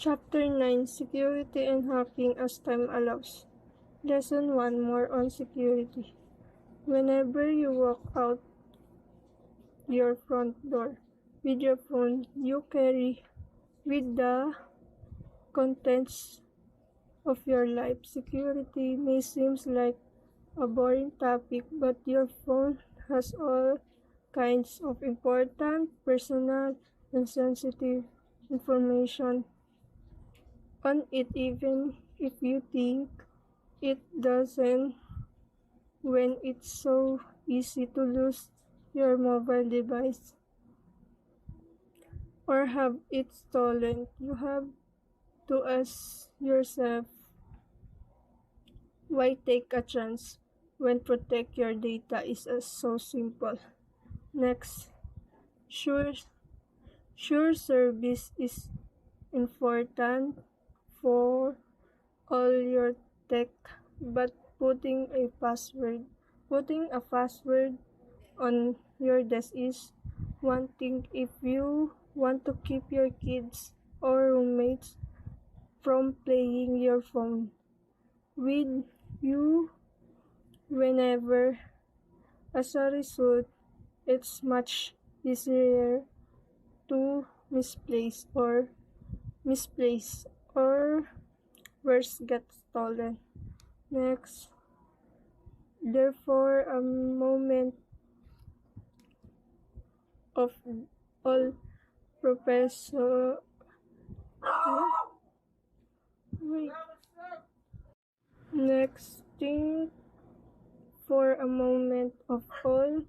Chapter 9 Security and Hacking as Time Allows. Lesson 1 More on Security. Whenever you walk out your front door with your phone, you carry with the contents of your life. Security may seem like a boring topic, but your phone has all kinds of important, personal, and sensitive information on it, even if you think it doesn't. When it's so easy to lose your mobile device or have it stolen, you have to ask yourself, why take a chance when protect your data is so simple? Next, sure service is important for all your tech, but putting a password on your desk is one thing. If you want to keep your kids or roommates from playing your phone with you whenever, as a result, it's much easier to misplace or worse, get stolen. Next, therefore, a moment of all professor. Wait. Next, think for a moment of all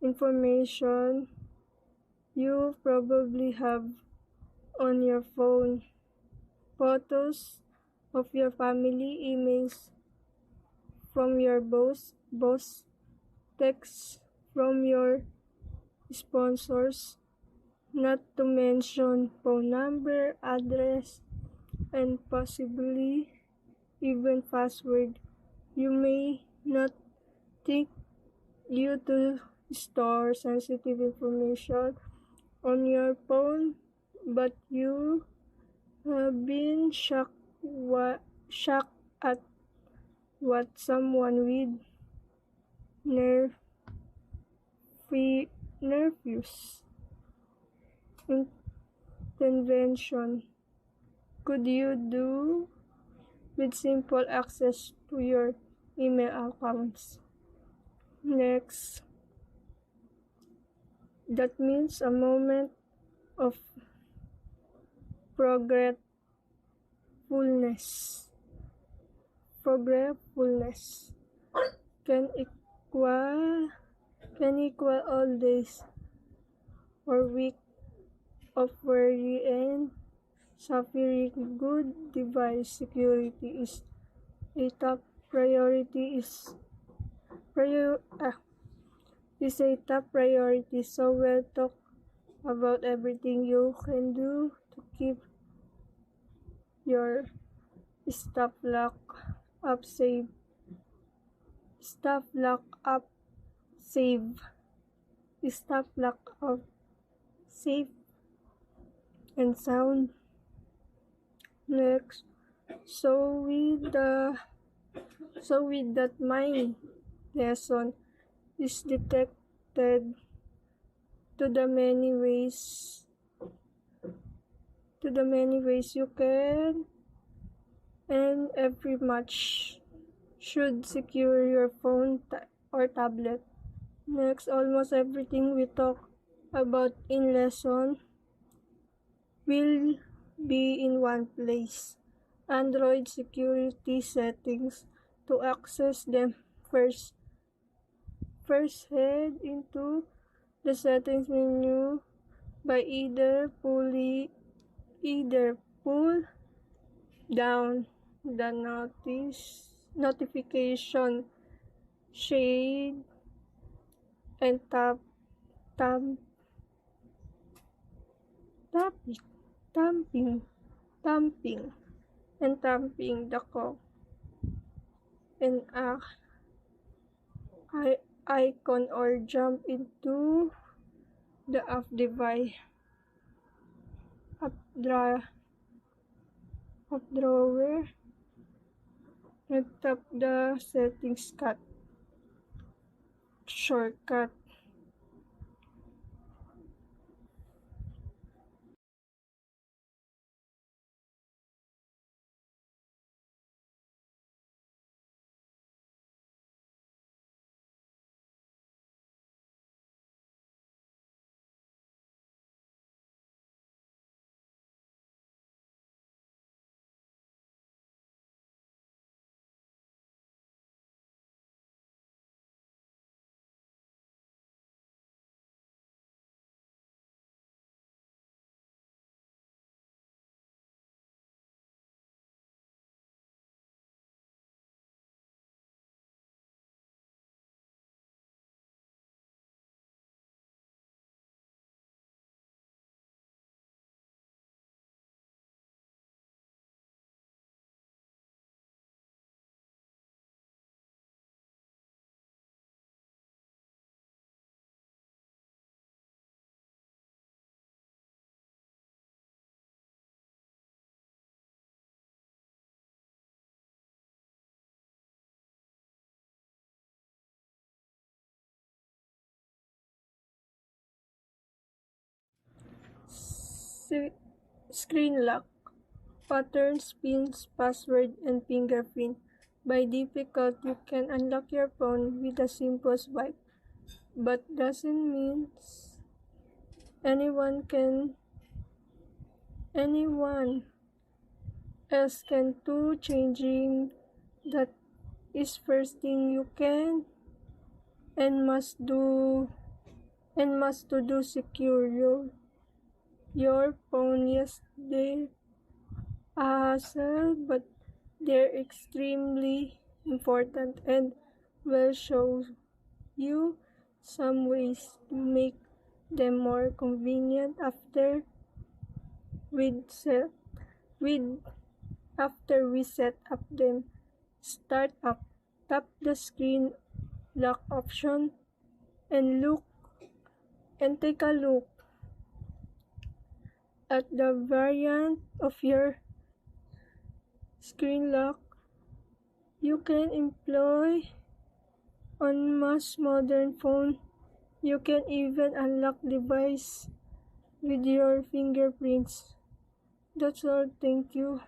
information you probably have on your phone. Photos of your family, emails from your boss, texts from your sponsors, not to mention phone number, address, and possibly even password. You may not think you to store sensitive information on your phone, but you have been shocked at what someone with nervous intervention could you do with simple access to your email accounts. Next, that means a moment of forgetfulness can equal all days or week of worry and suffering. Good device security is a top priority. So we'll talk about everything you can do to keep your stuff locked up safe. Safe and sound. Next, so with that mind lesson is detected to the many ways you can and every much should secure your phone or tablet. Next, almost everything we talk about in lesson will be in one place. Android security settings. To access them, first head into the settings menu by either pull down the notification shade and tapping the call and icon or jump into the app of drawer and tap the settings shortcut. Screen lock. Patterns, pins, password, and fingerprint. By default, you can unlock your phone with a simple swipe, but doesn't mean anyone anyone else can too. Changing that is first thing you can and must to do. Secure your phone. Yes, they hassle, but they're extremely important, and will show you some ways to make them more convenient we set with after we set up them. Start up. Tap the screen lock option and take a look at the variant of your screen lock you can employ on most modern phone. You can even unlock device with your fingerprints. That's all. Thank you.